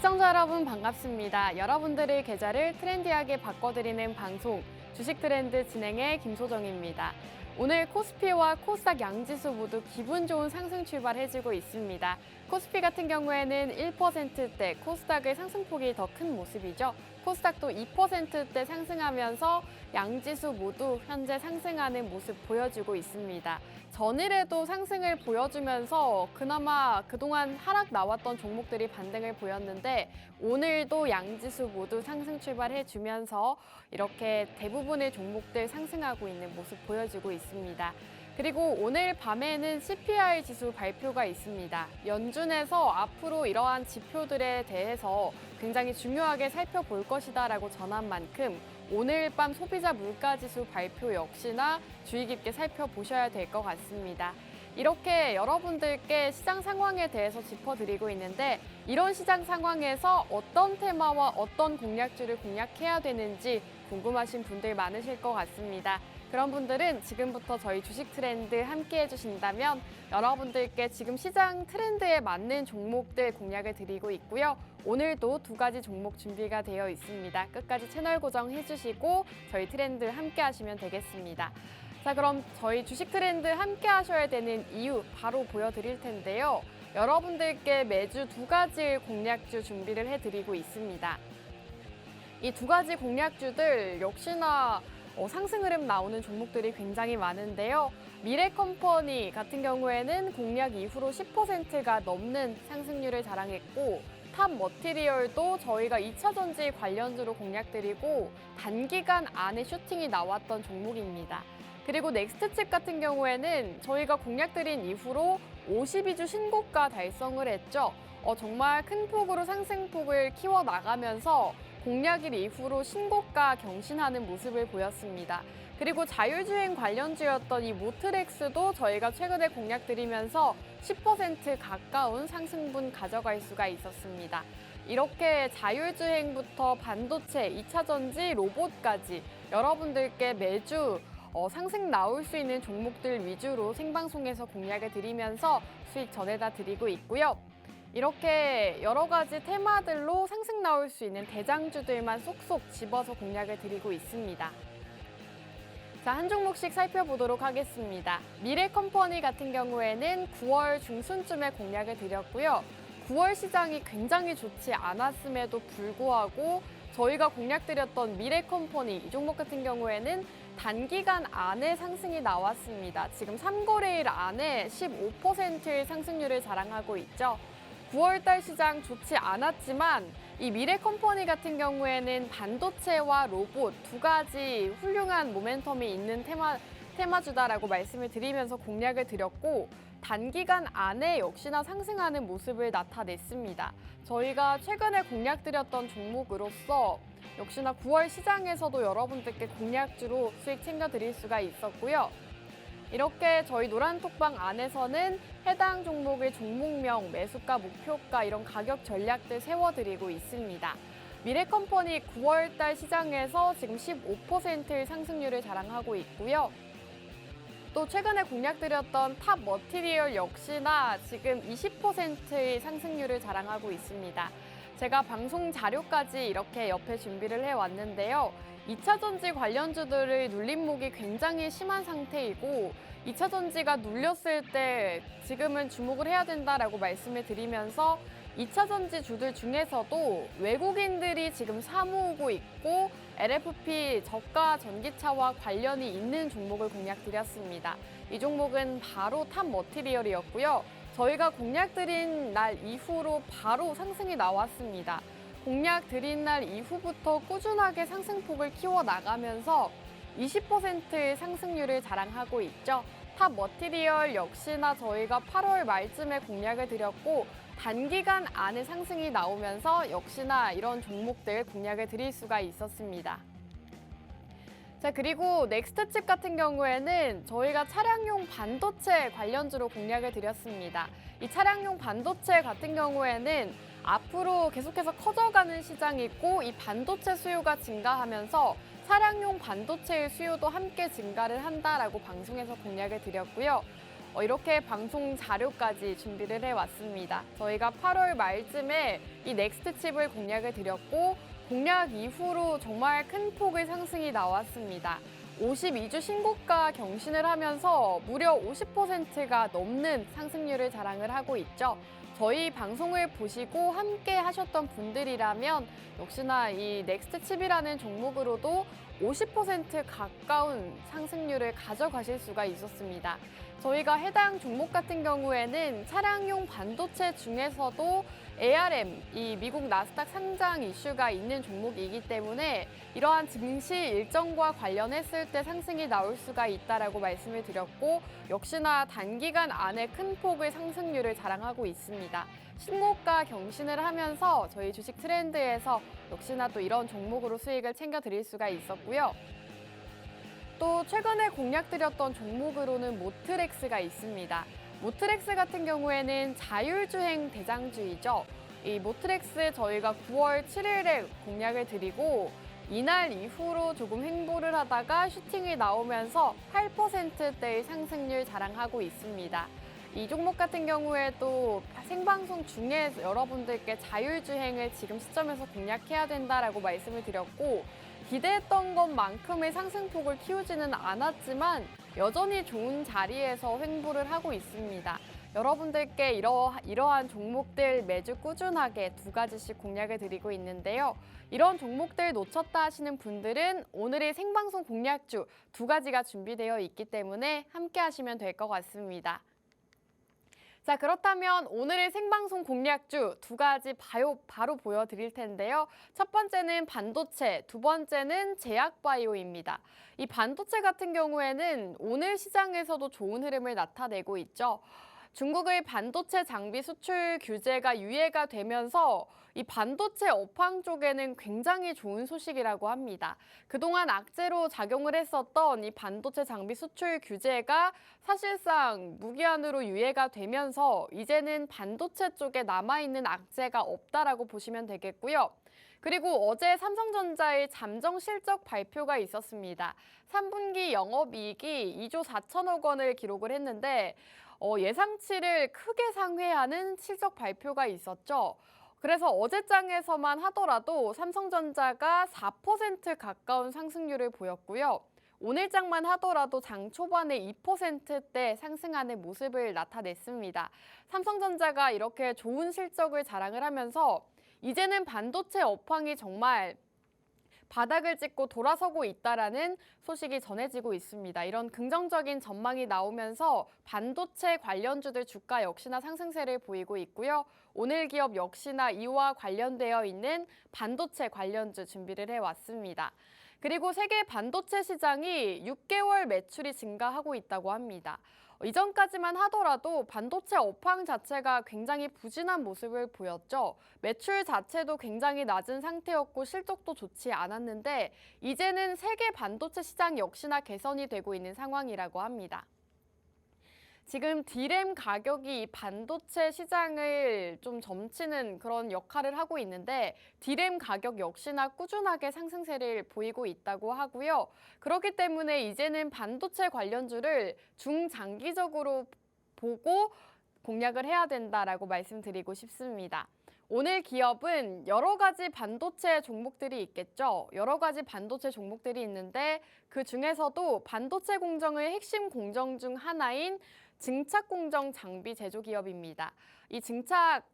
시청자 여러분 반갑습니다. 여러분들의 계좌를 트렌디하게 바꿔드리는 방송 주식 트렌드 진행의 김소정입니다. 오늘 코스피와 코스닥 양지수 모두 기분 좋은 상승 출발해주고 있습니다. 코스피 같은 경우에는 1%대, 코스닥의 상승폭이 더 큰 모습이죠. 코스닥도 2%대 상승하면서 양지수 모두 현재 상승하는 모습 보여주고 있습니다. 전일에도 상승을 보여주면서 그나마 그동안 하락 나왔던 종목들이 반등을 보였는데 오늘도 양지수 모두 상승 출발해주면서 이렇게 대부분의 종목들 상승하고 있는 모습 보여주고 있습니다. 그리고 오늘 밤에는 CPI 지수 발표가 있습니다. 연준에서 앞으로 이러한 지표들에 대해서 굉장히 중요하게 살펴볼 것이다라고 전한 만큼 오늘 밤 소비자 물가지수 발표 역시나 주의 깊게 살펴보셔야 될 것 같습니다. 이렇게 여러분들께 시장 상황에 대해서 짚어드리고 있는데 이런 시장 상황에서 어떤 테마와 어떤 공략주를 공략해야 되는지 궁금하신 분들 많으실 것 같습니다. 그런 분들은 지금부터 저희 주식 트렌드 함께 해주신다면 여러분들께 지금 시장 트렌드에 맞는 종목들 공략을 드리고 있고요. 오늘도 두 가지 종목 준비가 되어 있습니다. 끝까지 채널 고정해주시고 저희 트렌드 함께 하시면 되겠습니다. 자, 그럼 저희 주식 트렌드 함께 하셔야 되는 이유 바로 보여드릴 텐데요. 여러분들께 매주 두 가지 공략주 준비를 해드리고 있습니다. 이 두 가지 공략주들 역시나 상승 흐름 나오는 종목들이 굉장히 많은데요. 미래컴퍼니 같은 경우에는 공략 이후로 10%가 넘는 상승률을 자랑했고 탑머티리얼도 저희가 2차전지 관련주로 공략드리고 단기간 안에 슈팅이 나왔던 종목입니다. 그리고 넥스트칩 같은 경우에는 저희가 공략드린 이후로 52주 신고가 달성을 했죠. 정말 큰 폭으로 상승폭을 키워나가면서 공략일 이후로 신고가 경신하는 모습을 보였습니다. 그리고 자율주행 관련주였던 이 모트렉스도 저희가 최근에 공략드리면서 10% 가까운 상승분 가져갈 수가 있었습니다. 이렇게 자율주행부터 반도체, 2차전지, 로봇까지 여러분들께 매주 상승 나올 수 있는 종목들 위주로 생방송에서 공략을 드리면서 수익 전해다 드리고 있고요. 이렇게 여러 가지 테마들로 상승 나올 수 있는 대장주들만 쏙쏙 집어서 공략을 드리고 있습니다. 자, 한 종목씩 살펴보도록 하겠습니다. 미래컴퍼니 같은 경우에는 9월 중순쯤에 공략을 드렸고요. 9월 시장이 굉장히 좋지 않았음에도 불구하고 저희가 공략드렸던 미래컴퍼니 이 종목 같은 경우에는 단기간 안에 상승이 나왔습니다. 지금 3거래일 안에 15%의 상승률을 자랑하고 있죠. 9월달 시장 좋지 않았지만 이 미래컴퍼니 같은 경우에는 반도체와 로봇 두 가지 훌륭한 모멘텀이 있는 테마주다라고 말씀을 드리면서 공략을 드렸고 단기간 안에 역시나 상승하는 모습을 나타냈습니다. 저희가 최근에 공략드렸던 종목으로서 역시나 9월 시장에서도 여러분들께 공략주로 수익 챙겨드릴 수가 있었고요. 이렇게 저희 노란톡방 안에서는 해당 종목의 종목명, 매수가, 목표가 이런 가격 전략들 세워드리고 있습니다. 미래컴퍼니 9월달 시장에서 지금 15%의 상승률을 자랑하고 있고요. 또 최근에 공략드렸던 탑머티리얼 역시나 지금 20%의 상승률을 자랑하고 있습니다. 제가 방송 자료까지 이렇게 옆에 준비를 해왔는데요. 2차전지 관련주들의 눌림목이 굉장히 심한 상태이고 2차전지가 눌렸을 때 지금은 주목을 해야 된다라고 말씀을 드리면서 2차전지 주들 중에서도 외국인들이 지금 사모으고 있고 LFP 저가 전기차와 관련이 있는 종목을 공략드렸습니다. 이 종목은 바로 탑머티리얼이었고요. 저희가 공략드린 날 이후로 바로 상승이 나왔습니다. 공략 드린 날 이후부터 꾸준하게 상승폭을 키워나가면서 20%의 상승률을 자랑하고 있죠. 탑머티리얼 역시나 저희가 8월 말쯤에 공략을 드렸고 단기간 안에 상승이 나오면서 역시나 이런 종목들 공략을 드릴 수가 있었습니다. 자, 그리고 넥스트칩 같은 경우에는 저희가 차량용 반도체 관련주로 공략을 드렸습니다. 이 차량용 반도체 같은 경우에는 앞으로 계속해서 커져가는 시장이 있고 이 반도체 수요가 증가하면서 차량용 반도체의 수요도 함께 증가를 한다라고 방송에서 공략을 드렸고요. 이렇게 방송 자료까지 준비를 해왔습니다. 저희가 8월 말쯤에 이 넥스트 칩을 공략을 드렸고 공략 이후로 정말 큰 폭의 상승이 나왔습니다. 52주 신고가 경신을 하면서 무려 50%가 넘는 상승률을 자랑을 하고 있죠. 저희 방송을 보시고 함께 하셨던 분들이라면 역시나 이 넥스트 칩이라는 종목으로도 50% 가까운 상승률을 가져가실 수가 있었습니다. 저희가 해당 종목 같은 경우에는 차량용 반도체 중에서도 ARM, 이 미국 나스닥 상장 이슈가 있는 종목이기 때문에 이러한 증시 일정과 관련했을 때 상승이 나올 수가 있다라고 말씀을 드렸고 역시나 단기간 안에 큰 폭의 상승률을 자랑하고 있습니다. 신고가 경신을 하면서 저희 주식 트렌드에서 역시나 또 이런 종목으로 수익을 챙겨드릴 수가 있었고요. 또 최근에 공략드렸던 종목으로는 모트렉스가 있습니다. 모트렉스 같은 경우에는 자율주행 대장주이죠. 이 모트렉스 저희가 9월 7일에 공략을 드리고 이날 이후로 조금 횡보를 하다가 슈팅이 나오면서 8%대의 상승률 자랑하고 있습니다. 이 종목 같은 경우에도 생방송 중에 여러분들께 자율주행을 지금 시점에서 공략해야 된다라고 말씀을 드렸고 기대했던 것만큼의 상승폭을 키우지는 않았지만 여전히 좋은 자리에서 횡보를 하고 있습니다. 여러분들께 이러한 종목들 매주 꾸준하게 2가지씩 공략을 드리고 있는데요. 이런 종목들 놓쳤다 하시는 분들은 오늘의 생방송 공략주 2가지가 준비되어 있기 때문에 함께 하시면 될 것 같습니다. 자, 그렇다면 오늘의 생방송 공략주 2가지 바로 보여드릴 텐데요. 첫 번째는 반도체, 두 번째는 제약바이오입니다. 이 반도체 같은 경우에는 오늘 시장에서도 좋은 흐름을 나타내고 있죠. 중국의 반도체 장비 수출 규제가 유예가 되면서 이 반도체 업황 쪽에는 굉장히 좋은 소식이라고 합니다. 그동안 악재로 작용을 했었던 이 반도체 장비 수출 규제가 사실상 무기한으로 유예가 되면서 이제는 반도체 쪽에 남아있는 악재가 없다라고 보시면 되겠고요. 그리고 어제 삼성전자의 잠정 실적 발표가 있었습니다. 3분기 영업이익이 2조 4천억 원을 기록을 했는데 예상치를 크게 상회하는 실적 발표가 있었죠. 그래서 어제장에서만 하더라도 삼성전자가 4% 가까운 상승률을 보였고요. 오늘장만 하더라도 장 초반에 2%대 상승하는 모습을 나타냈습니다. 삼성전자가 이렇게 좋은 실적을 자랑을 하면서 이제는 반도체 업황이 정말 바닥을 찍고 돌아서고 있다라는 소식이 전해지고 있습니다. 이런 긍정적인 전망이 나오면서 반도체 관련주들 주가 역시나 상승세를 보이고 있고요. 오늘 기업 역시나 이와 관련되어 있는 반도체 관련주 준비를 해왔습니다. 그리고 세계 반도체 시장이 6개월 매출이 증가하고 있다고 합니다. 이전까지만 하더라도 반도체 업황 자체가 굉장히 부진한 모습을 보였죠. 매출 자체도 굉장히 낮은 상태였고 실적도 좋지 않았는데 이제는 세계 반도체 시장 역시나 개선이 되고 있는 상황이라고 합니다. 지금 D램 가격이 반도체 시장을 좀 점치는 그런 역할을 하고 있는데 D램 가격 역시나 꾸준하게 상승세를 보이고 있다고 하고요. 그렇기 때문에 이제는 반도체 관련주를 중장기적으로 보고 공략을 해야 된다라고 말씀드리고 싶습니다. 오늘 기업은 여러 가지 반도체 종목들이 있겠죠. 여러 가지 반도체 종목들이 있는데 그 중에서도 반도체 공정의 핵심 공정 중 하나인 증착 공정 장비 제조 기업입니다. 이 증착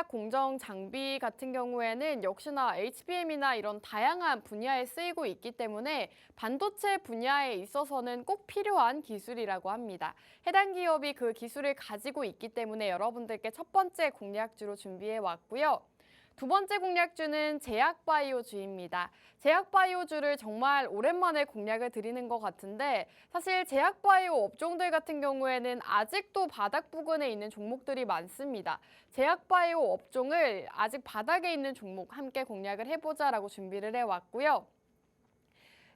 공정 장비 같은 경우에는 역시나 HBM이나 이런 다양한 분야에 쓰이고 있기 때문에 반도체 분야에 있어서는 꼭 필요한 기술이라고 합니다. 해당 기업이 그 기술을 가지고 있기 때문에 여러분들께 첫 번째 공략주로 준비해 왔고요. 두 번째 공략주는 제약바이오주입니다. 제약바이오주를 정말 오랜만에 공략을 드리는 것 같은데 사실 제약바이오 업종들 같은 경우에는 아직도 바닥 부근에 있는 종목들이 많습니다. 제약바이오 업종을 아직 바닥에 있는 종목 함께 공략을 해보자라고 준비를 해왔고요.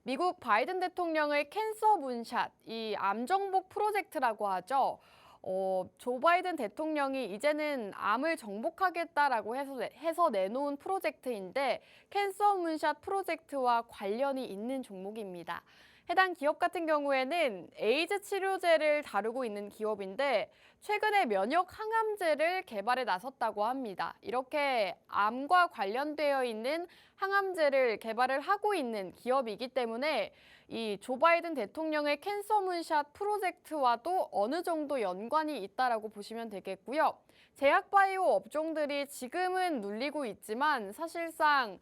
미국 바이든 대통령의 캔서 문샷, 이 암 정복 프로젝트라고 하죠. 조 바이든 대통령이 이제는 암을 정복하겠다라고 해서 내놓은 프로젝트인데 캔서 문샷 프로젝트와 관련이 있는 종목입니다. 해당 기업 같은 경우에는 에이즈 치료제를 다루고 있는 기업인데 최근에 면역 항암제를 개발에 나섰다고 합니다. 이렇게 암과 관련되어 있는 항암제를 개발을 하고 있는 기업이기 때문에 이 조 바이든 대통령의 캔서 문샷 프로젝트와도 어느 정도 연관이 있다라고 보시면 되겠고요. 제약 바이오 업종들이 지금은 눌리고 있지만 사실상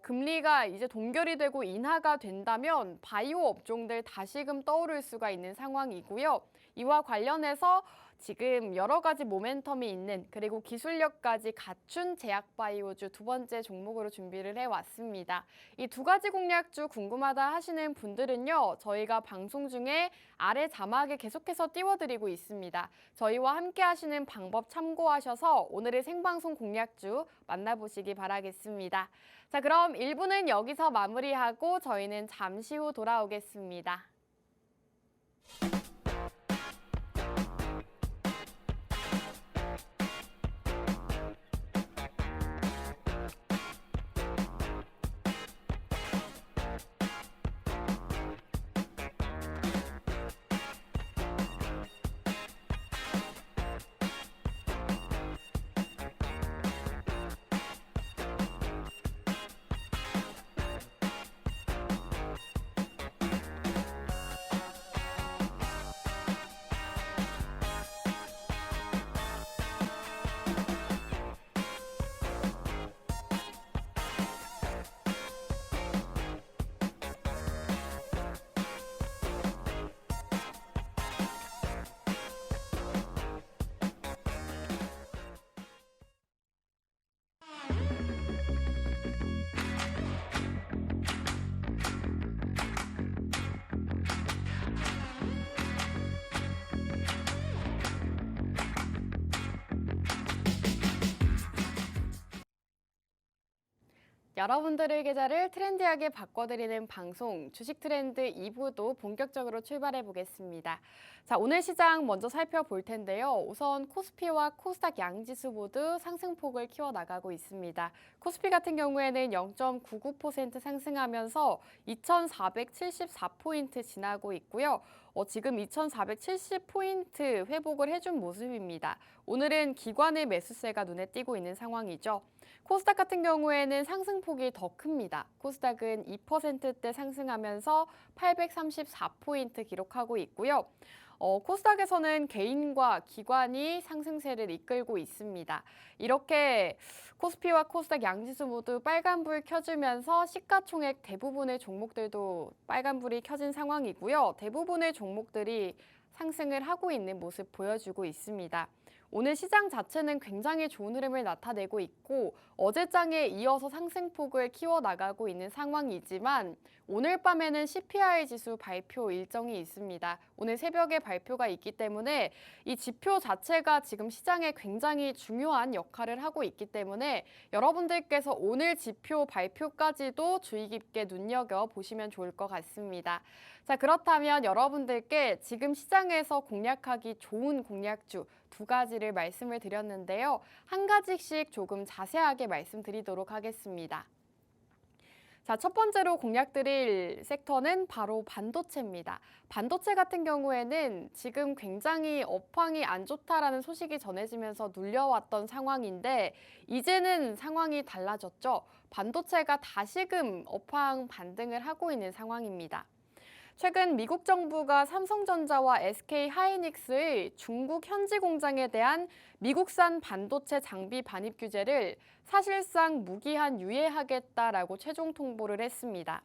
금리가 이제 동결이 되고 인하가 된다면 바이오 업종들 다시금 떠오를 수가 있는 상황이고요. 이와 관련해서 지금 여러 가지 모멘텀이 있는 그리고 기술력까지 갖춘 제약 바이오주 두 번째 종목으로 준비를 해왔습니다. 이 두 가지 공략주 궁금하다 하시는 분들은요. 저희가 방송 중에 아래 자막에 계속해서 띄워드리고 있습니다. 저희와 함께 하시는 방법 참고하셔서 오늘의 생방송 공략주 만나보시기 바라겠습니다. 자, 그럼 1부는 여기서 마무리하고 저희는 잠시 후 돌아오겠습니다. 여러분들의 계좌를 트렌디하게 바꿔드리는 방송 주식 트렌드 2부도 본격적으로 출발해 보겠습니다. 자, 오늘 시장 먼저 살펴볼 텐데요. 우선 코스피와 코스닥 양지수 모두 상승폭을 키워나가고 있습니다. 코스피 같은 경우에는 0.99% 상승하면서 2,474포인트 지나고 있고요. 지금 2,470포인트 회복을 해준 모습입니다. 오늘은 기관의 매수세가 눈에 띄고 있는 상황이죠. 코스닥 같은 경우에는 상승폭이 더 큽니다. 코스닥은 2%대 상승하면서 834포인트 기록하고 있고요. 코스닥에서는 개인과 기관이 상승세를 이끌고 있습니다. 이렇게 코스피와 코스닥 양지수 모두 빨간불 켜주면서 시가총액 대부분의 종목들도 빨간불이 켜진 상황이고요. 대부분의 종목들이 상승을 하고 있는 모습 보여주고 있습니다. 오늘 시장 자체는 굉장히 좋은 흐름을 나타내고 있고 어제장에 이어서 상승폭을 키워나가고 있는 상황이지만 오늘 밤에는 CPI 지수 발표 일정이 있습니다. 오늘 새벽에 발표가 있기 때문에 이 지표 자체가 지금 시장에 굉장히 중요한 역할을 하고 있기 때문에 여러분들께서 오늘 지표 발표까지도 주의 깊게 눈여겨보시면 좋을 것 같습니다. 자, 그렇다면 여러분들께 지금 시장에서 공략하기 좋은 공략주 두 가지를 말씀을 드렸는데요. 한 가지씩 조금 자세하게 말씀드리도록 하겠습니다. 자, 첫 번째로 공략드릴 섹터는 바로 반도체입니다. 반도체 같은 경우에는 지금 굉장히 업황이 안 좋다라는 소식이 전해지면서 눌려왔던 상황인데 이제는 상황이 달라졌죠. 반도체가 다시금 업황 반등을 하고 있는 상황입니다. 최근 미국 정부가 삼성전자와 SK 하이닉스의 중국 현지 공장에 대한 미국산 반도체 장비 반입 규제를 사실상 무기한 유예하겠다라고 최종 통보를 했습니다.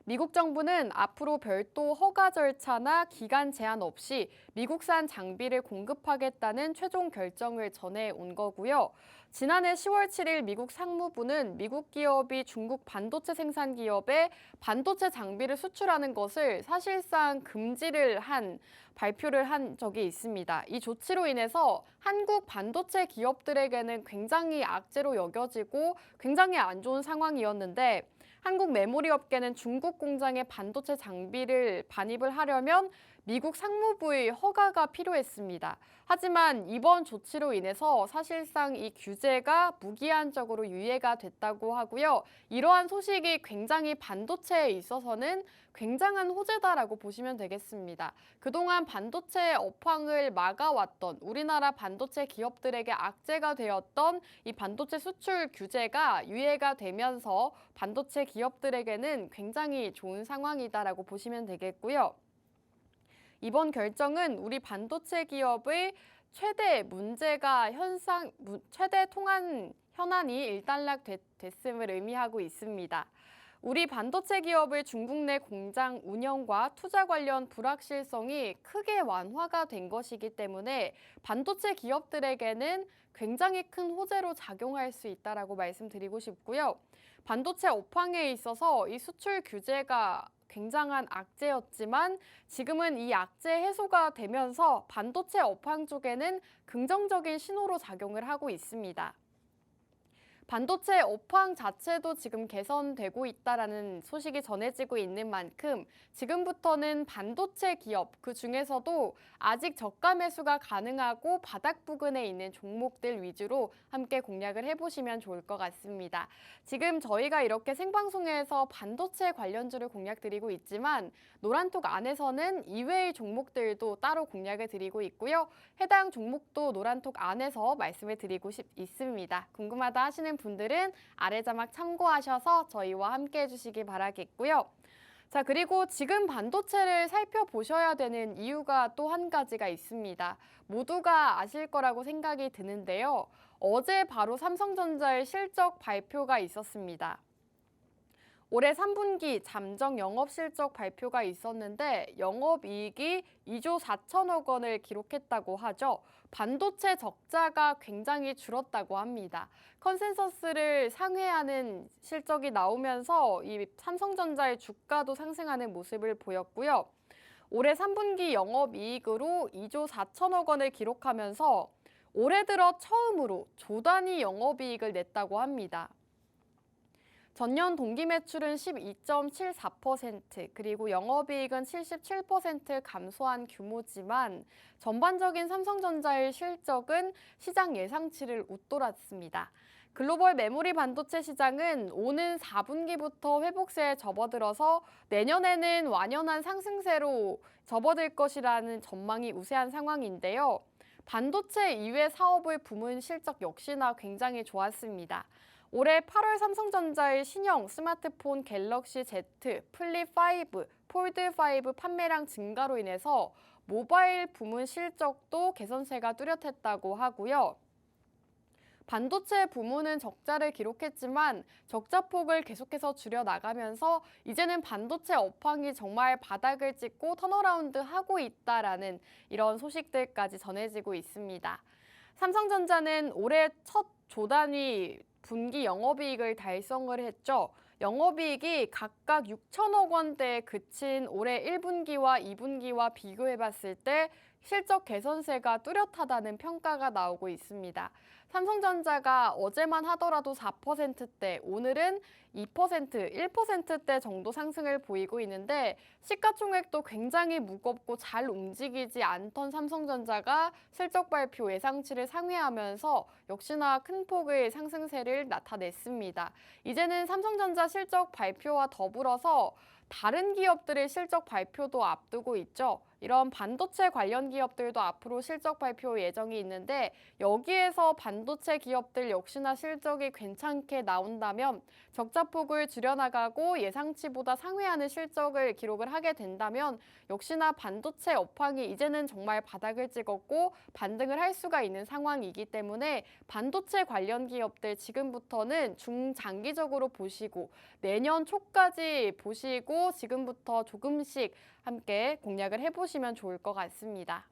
미국 정부는 앞으로 별도 허가 절차나 기간 제한 없이 미국산 장비를 공급하겠다는 최종 결정을 전해온 거고요. 지난해 10월 7일 미국 상무부는 미국 기업이 중국 반도체 생산 기업에 반도체 장비를 수출하는 것을 사실상 금지를 한 발표를 한 적이 있습니다. 이 조치로 인해서 한국 반도체 기업들에게는 굉장히 악재로 여겨지고 굉장히 안 좋은 상황이었는데 한국 메모리 업계는 중국 공장에 반도체 장비를 반입을 하려면 미국 상무부의 허가가 필요했습니다. 하지만 이번 조치로 인해서 사실상 이 규제가 무기한적으로 유예가 됐다고 하고요. 이러한 소식이 굉장히 반도체에 있어서는 굉장한 호재다라고 보시면 되겠습니다. 그동안 반도체 업황을 막아왔던 우리나라 반도체 기업들에게 악재가 되었던 이 반도체 수출 규제가 유예가 되면서 반도체 기업들에게는 굉장히 좋은 상황이다라고 보시면 되겠고요. 이번 결정은 우리 반도체 기업의 최대 통한 현안이 일단락됐음을 의미하고 있습니다. 우리 반도체 기업의 중국 내 공장 운영과 투자 관련 불확실성이 크게 완화가 된 것이기 때문에 반도체 기업들에게는 굉장히 큰 호재로 작용할 수 있다라고 말씀드리고 싶고요. 반도체 업황에 있어서 이 수출 규제가 굉장한 악재였지만 지금은 이 악재 해소가 되면서 반도체 업황 쪽에는 긍정적인 신호로 작용을 하고 있습니다. 반도체 업황 자체도 지금 개선되고 있다라는 소식이 전해지고 있는 만큼 지금부터는 반도체 기업, 그 중에서도 아직 저가 매수가 가능하고 바닥 부근에 있는 종목들 위주로 함께 공략을 해보시면 좋을 것 같습니다. 지금 저희가 이렇게 생방송에서 반도체 관련주를 공략드리고 있지만 노란톡 안에서는 이외의 종목들도 따로 공략을 드리고 있고요. 해당 종목도 노란톡 안에서 말씀을 드리고 있습니다. 궁금하다 하시는 분들은 아래 자막 참고하셔서 저희와 함께 해주시기 바라겠고요. 자, 그리고 지금 반도체를 살펴보셔야 되는 이유가 또 한 가지가 있습니다. 모두가 아실 거라고 생각이 드는데요. 어제 바로 삼성전자의 실적 발표가 있었습니다. 올해 3분기 잠정 영업실적 발표가 있었는데 영업이익이 2조 4천억 원을 기록했다고 하죠. 반도체 적자가 굉장히 줄었다고 합니다. 컨센서스를 상회하는 실적이 나오면서 이 삼성전자의 주가도 상승하는 모습을 보였고요. 올해 3분기 영업이익으로 2조 4천억 원을 기록하면서 올해 들어 처음으로 조 단위 영업이익을 냈다고 합니다. 전년 동기 매출은 12.74%, 그리고 영업이익은 77% 감소한 규모지만 전반적인 삼성전자의 실적은 시장 예상치를 웃돌았습니다. 글로벌 메모리 반도체 시장은 오는 4분기부터 회복세에 접어들어서 내년에는 완연한 상승세로 접어들 것이라는 전망이 우세한 상황인데요. 반도체 이외 사업의 부문 실적 역시나 굉장히 좋았습니다. 올해 8월 삼성전자의 신형 스마트폰 갤럭시 Z, 플립 5, 폴드 5 판매량 증가로 인해서 모바일 부문 실적도 개선세가 뚜렷했다고 하고요. 반도체 부문은 적자를 기록했지만 적자폭을 계속해서 줄여나가면서 이제는 반도체 업황이 정말 바닥을 찍고 턴어라운드 하고 있다라는 이런 소식들까지 전해지고 있습니다. 삼성전자는 올해 첫 조단위 분기 영업이익을 달성을 했죠. 영업이익이 각각 6천억 원대에 그친 올해 1분기와 2분기와 비교해봤을 때 실적 개선세가 뚜렷하다는 평가가 나오고 있습니다. 삼성전자가 어제만 하더라도 4%대, 오늘은 2%, 1%대 정도 상승을 보이고 있는데 시가총액도 굉장히 무겁고 잘 움직이지 않던 삼성전자가 실적 발표 예상치를 상회하면서 역시나 큰 폭의 상승세를 나타냈습니다. 이제는 삼성전자 실적 발표와 더불어서 다른 기업들의 실적 발표도 앞두고 있죠. 이런 반도체 관련 기업들도 앞으로 실적 발표 예정이 있는데 여기에서 반도체 기업들 역시나 실적이 괜찮게 나온다면 적자폭을 줄여나가고 예상치보다 상회하는 실적을 기록을 하게 된다면 역시나 반도체 업황이 이제는 정말 바닥을 찍었고 반등을 할 수가 있는 상황이기 때문에 반도체 관련 기업들 지금부터는 중장기적으로 보시고 내년 초까지 보시고 지금부터 조금씩 함께 공략을 해보시면 좋을 것 같습니다.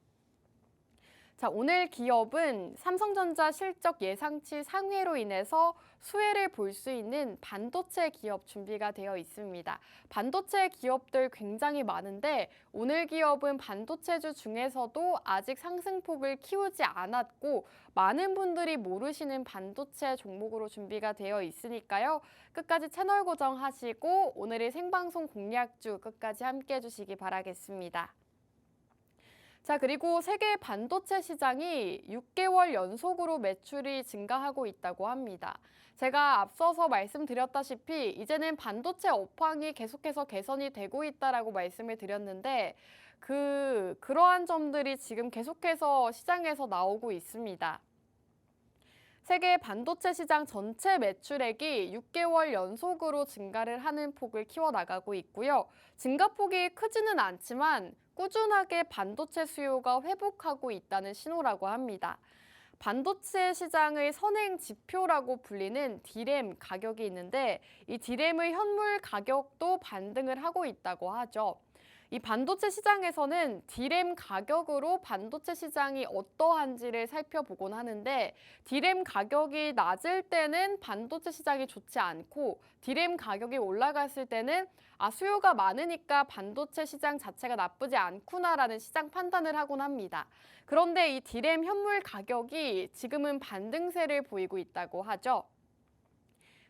자, 오늘 기업은 삼성전자 실적 예상치 상회로 인해서 수혜를 볼 수 있는 반도체 기업 준비가 되어 있습니다. 반도체 기업들 굉장히 많은데 오늘 기업은 반도체주 중에서도 아직 상승폭을 키우지 않았고 많은 분들이 모르시는 반도체 종목으로 준비가 되어 있으니까요. 끝까지 채널 고정하시고 오늘의 생방송 공략주 끝까지 함께 해주시기 바라겠습니다. 자, 그리고 세계 반도체 시장이 6개월 연속으로 매출이 증가하고 있다고 합니다. 제가 앞서서 말씀드렸다시피 이제는 반도체 업황이 계속해서 개선이 되고 있다라고 말씀을 드렸는데 그러한 점들이 지금 계속해서 시장에서 나오고 있습니다. 세계 반도체 시장 전체 매출액이 6개월 연속으로 증가를 하는 폭을 키워나가고 있고요. 증가폭이 크지는 않지만 꾸준하게 반도체 수요가 회복하고 있다는 신호라고 합니다. 반도체 시장의 선행 지표라고 불리는 D램 가격이 있는데 이 D램의 현물 가격도 반등을 하고 있다고 하죠. 이 반도체 시장에서는 D램 가격으로 반도체 시장이 어떠한지를 살펴보곤 하는데 D램 가격이 낮을 때는 반도체 시장이 좋지 않고 D램 가격이 올라갔을 때는 수요가 많으니까 반도체 시장 자체가 나쁘지 않구나라는 시장 판단을 하곤 합니다. 그런데 이 D램 현물 가격이 지금은 반등세를 보이고 있다고 하죠.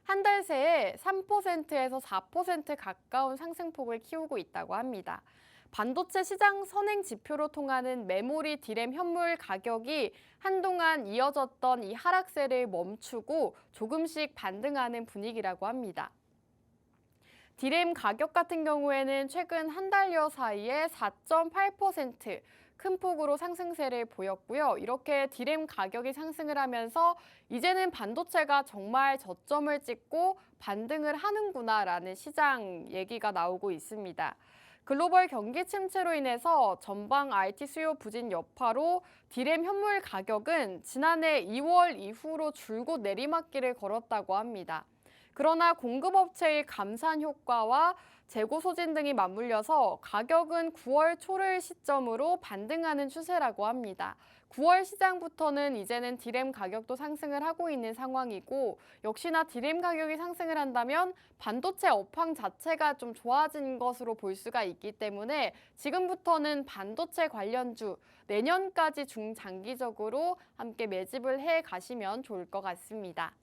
한 달 새에 3%에서 4% 가까운 상승폭을 키우고 있다고 합니다. 반도체 시장 선행 지표로 통하는 메모리 D램 현물 가격이 한동안 이어졌던 이 하락세를 멈추고 조금씩 반등하는 분위기라고 합니다. D램 가격 같은 경우에는 최근 한 달여 사이에 4.8% 큰 폭으로 상승세를 보였고요. 이렇게 D램 가격이 상승을 하면서 이제는 반도체가 정말 저점을 찍고 반등을 하는구나라는 시장 얘기가 나오고 있습니다. 글로벌 경기 침체로 인해서 전방 IT 수요 부진 여파로 D램 현물 가격은 지난해 2월 이후로 줄곧 내리막길을 걸었다고 합니다. 그러나 공급업체의 감산 효과와 재고 소진 등이 맞물려서 가격은 9월 초를 시점으로 반등하는 추세라고 합니다. 9월 시장부터는 이제는 D램 가격도 상승을 하고 있는 상황이고 역시나 D램 가격이 상승을 한다면 반도체 업황 자체가 좀 좋아진 것으로 볼 수가 있기 때문에 지금부터는 반도체 관련주 내년까지 중장기적으로 함께 매집을 해 가시면 좋을 것 같습니다.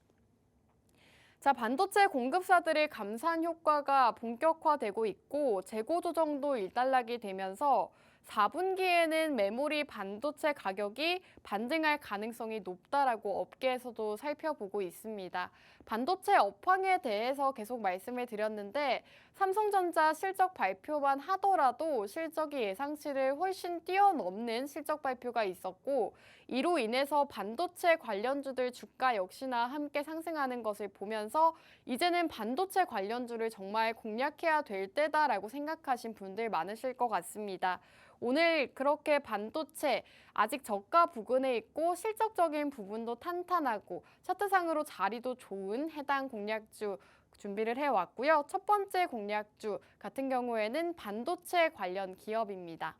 자, 반도체 공급사들의 감산 효과가 본격화되고 있고 재고 조정도 일단락이 되면서 4분기에는 메모리 반도체 가격이 반등할 가능성이 높다라고 업계에서도 살펴보고 있습니다. 반도체 업황에 대해서 계속 말씀을 드렸는데 삼성전자 실적 발표만 하더라도 실적이 예상치를 훨씬 뛰어넘는 실적 발표가 있었고 이로 인해서 반도체 관련주들 주가 역시나 함께 상승하는 것을 보면서 이제는 반도체 관련주를 정말 공략해야 될 때다라고 생각하신 분들 많으실 것 같습니다. 오늘 그렇게 반도체 아직 저가 부근에 있고 실적적인 부분도 탄탄하고 차트상으로 자리도 좋은 해당 공략주 준비를 해왔고요. 첫 번째 공략주 같은 경우에는 반도체 관련 기업입니다.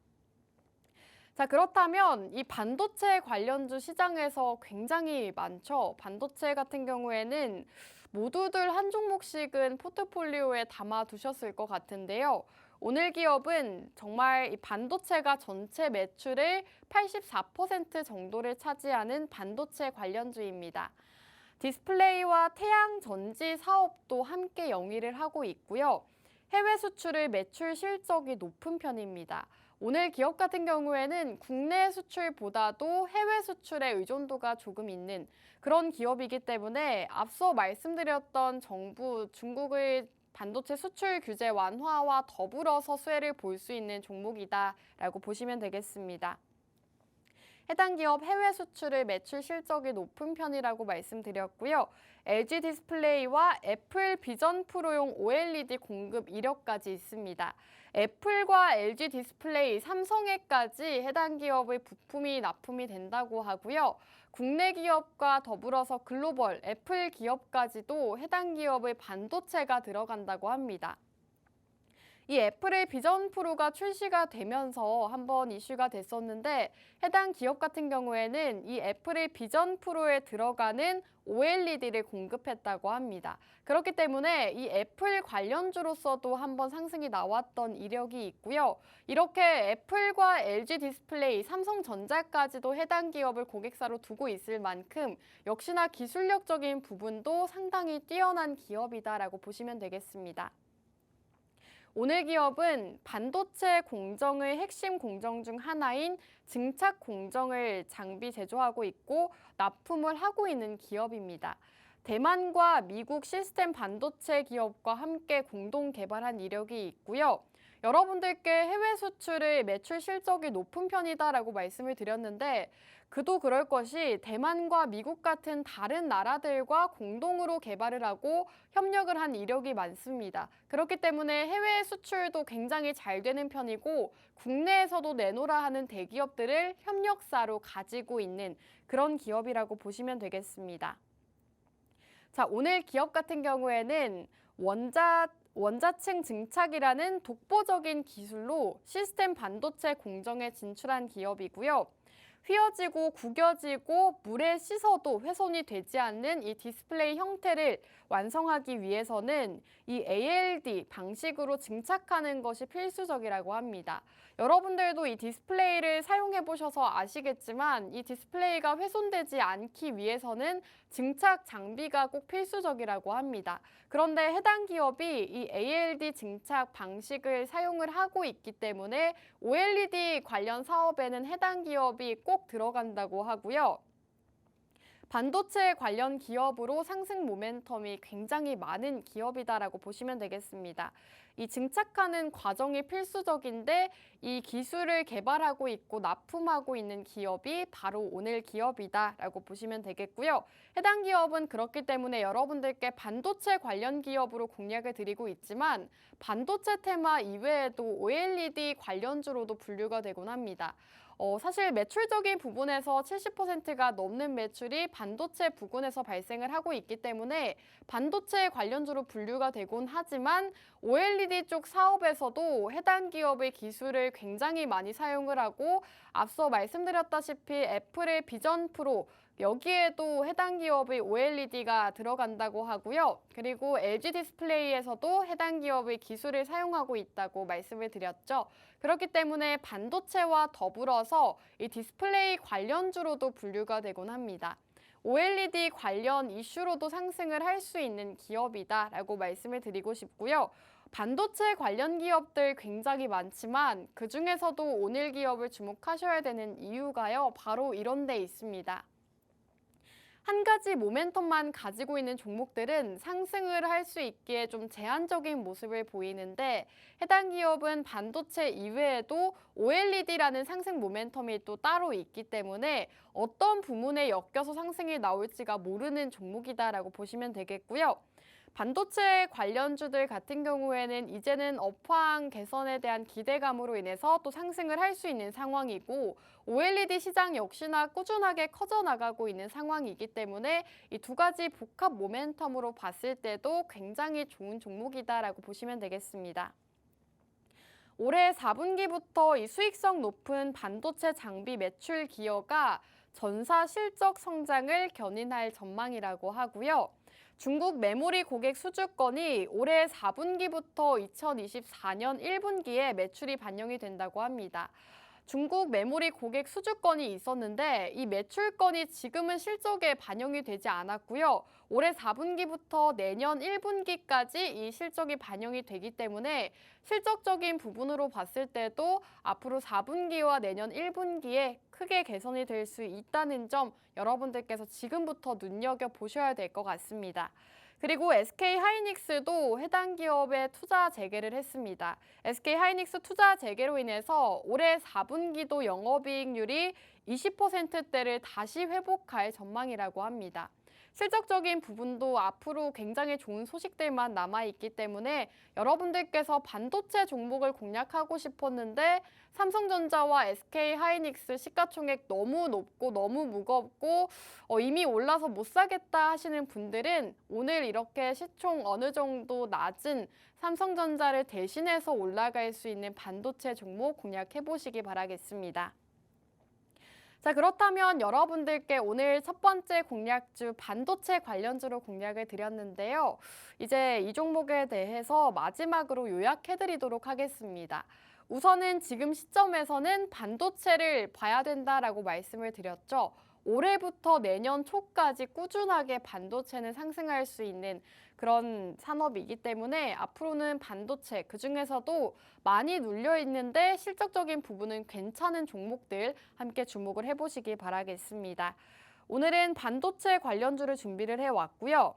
자, 그렇다면 이 반도체 관련주 시장에서 굉장히 많죠. 반도체 같은 경우에는 모두들 한 종목씩은 포트폴리오에 담아두셨을 것 같은데요. 오늘 기업은 정말 이 반도체가 전체 매출의 84% 정도를 차지하는 반도체 관련주입니다. 디스플레이와 태양 전지 사업도 함께 영위를 하고 있고요. 해외 수출의 매출 실적이 높은 편입니다. 오늘 기업 같은 경우에는 국내 수출보다도 해외 수출의 의존도가 조금 있는 그런 기업이기 때문에 앞서 말씀드렸던 정부 중국의 반도체 수출 규제 완화와 더불어서 수혜를 볼 수 있는 종목이다라고 보시면 되겠습니다. 해당 기업 해외 수출의 매출 실적이 높은 편이라고 말씀드렸고요. LG 디스플레이와 애플 비전 프로용 OLED 공급 이력까지 있습니다. 애플과 LG 디스플레이, 삼성에까지 해당 기업의 부품이 납품이 된다고 하고요. 국내 기업과 더불어서 글로벌 애플 기업까지도 해당 기업의 반도체가 들어간다고 합니다. 이 애플의 비전 프로가 출시가 되면서 한번 이슈가 됐었는데 해당 기업 같은 경우에는 이 애플의 비전 프로에 들어가는 OLED를 공급했다고 합니다. 그렇기 때문에 이 애플 관련주로서도 한번 상승이 나왔던 이력이 있고요. 이렇게 애플과 LG 디스플레이, 삼성전자까지도 해당 기업을 고객사로 두고 있을 만큼 역시나 기술력적인 부분도 상당히 뛰어난 기업이다라고 보시면 되겠습니다. 오늘 기업은 반도체 공정의 핵심 공정 중 하나인 증착 공정을 장비 제조하고 있고 납품을 하고 있는 기업입니다. 대만과 미국 시스템 반도체 기업과 함께 공동 개발한 이력이 있고요. 여러분들께 해외 수출의 매출 실적이 높은 편이다라고 말씀을 드렸는데 그도 그럴 것이 대만과 미국 같은 다른 나라들과 공동으로 개발을 하고 협력을 한 이력이 많습니다. 그렇기 때문에 해외 수출도 굉장히 잘 되는 편이고 국내에서도 내놓으라 하는 대기업들을 협력사로 가지고 있는 그런 기업이라고 보시면 되겠습니다. 자, 오늘 기업 같은 경우에는 원자층 증착이라는 독보적인 기술로 시스템 반도체 공정에 진출한 기업이고요. 휘어지고 구겨지고 물에 씻어도 훼손이 되지 않는 이 디스플레이 형태를 완성하기 위해서는 이 ALD 방식으로 증착하는 것이 필수적이라고 합니다. 여러분들도 이 디스플레이를 사용해 보셔서 아시겠지만 이 디스플레이가 훼손되지 않기 위해서는 증착 장비가 꼭 필수적이라고 합니다. 그런데 해당 기업이 이 ALD 증착 방식을 사용을 하고 있기 때문에 OLED 관련 사업에는 해당 기업이 꼭 들어간다고 하고요. 반도체 관련 기업으로 상승 모멘텀이 굉장히 많은 기업이다라고 보시면 되겠습니다. 이 증착하는 과정이 필수적인데 이 기술을 개발하고 있고 납품하고 있는 기업이 바로 오늘 기업이다라고 보시면 되겠고요. 해당 기업은 그렇기 때문에 여러분들께 반도체 관련 기업으로 공략을 드리고 있지만 반도체 테마 이외에도 OLED 관련주로도 분류가 되곤 합니다. 사실 매출적인 부분에서 70%가 넘는 매출이 반도체 부근에서 발생을 하고 있기 때문에 반도체 관련주로 분류가 되곤 하지만 OLED 쪽 사업에서도 해당 기업의 기술을 굉장히 많이 사용을 하고 앞서 말씀드렸다시피 애플의 비전 프로 여기에도 해당 기업의 OLED가 들어간다고 하고요. 그리고 LG 디스플레이에서도 해당 기업의 기술을 사용하고 있다고 말씀을 드렸죠. 그렇기 때문에 반도체와 더불어서 이 디스플레이 관련주로도 분류가 되곤 합니다. OLED 관련 이슈로도 상승을 할 수 있는 기업이다라고 말씀을 드리고 싶고요. 반도체 관련 기업들 굉장히 많지만 그중에서도 오늘 기업을 주목하셔야 되는 이유가요. 바로 이런 데 있습니다. 한 가지 모멘텀만 가지고 있는 종목들은 상승을 할 수 있기에 좀 제한적인 모습을 보이는데 해당 기업은 반도체 이외에도 OLED라는 상승 모멘텀이 또 따로 있기 때문에 어떤 부문에 엮여서 상승이 나올지가 모르는 종목이다라고 보시면 되겠고요. 반도체 관련주들 같은 경우에는 이제는 업황 개선에 대한 기대감으로 인해서 또 상승을 할 수 있는 상황이고 OLED 시장 역시나 꾸준하게 커져나가고 있는 상황이기 때문에 이 두 가지 복합 모멘텀으로 봤을 때도 굉장히 좋은 종목이다라고 보시면 되겠습니다. 올해 4분기부터 이 수익성 높은 반도체 장비 매출 기여가 전사 실적 성장을 견인할 전망이라고 하고요. 중국 메모리 고객 수주건이 올해 4분기부터 2024년 1분기에 매출이 반영이 된다고 합니다. 중국 메모리 고객 수주건이 있었는데 이 매출건이 지금은 실적에 반영이 되지 않았고요. 올해 4분기부터 내년 1분기까지 이 실적이 반영이 되기 때문에 실적적인 부분으로 봤을 때도 앞으로 4분기와 내년 1분기에 크게 개선이 될 수 있다는 점 여러분들께서 지금부터 눈여겨보셔야 될 것 같습니다. 그리고 SK하이닉스도 해당 기업에 투자 재개를 했습니다. SK하이닉스 투자 재개로 인해서 올해 4분기도 영업이익률이 20%대를 다시 회복할 전망이라고 합니다. 실적적인 부분도 앞으로 굉장히 좋은 소식들만 남아있기 때문에 여러분들께서 반도체 종목을 공략하고 싶었는데 삼성전자와 SK하이닉스 시가총액 너무 높고 너무 무겁고 이미 올라서 못 사겠다 하시는 분들은 오늘 이렇게 시총 어느 정도 낮은 삼성전자를 대신해서 올라갈 수 있는 반도체 종목 공략해 보시기 바라겠습니다. 자, 그렇다면 여러분들께 오늘 첫 번째 공략주 반도체 관련주로 공략을 드렸는데요. 이제 이 종목에 대해서 마지막으로 요약해드리도록 하겠습니다. 우선은 지금 시점에서는 반도체를 봐야 된다라고 말씀을 드렸죠. 올해부터 내년 초까지 꾸준하게 반도체는 상승할 수 있는 그런 산업이기 때문에 앞으로는 반도체, 그중에서도 많이 눌려 있는데 실적적인 부분은 괜찮은 종목들 함께 주목을 해보시기 바라겠습니다. 오늘은 반도체 관련주를 준비를 해왔고요.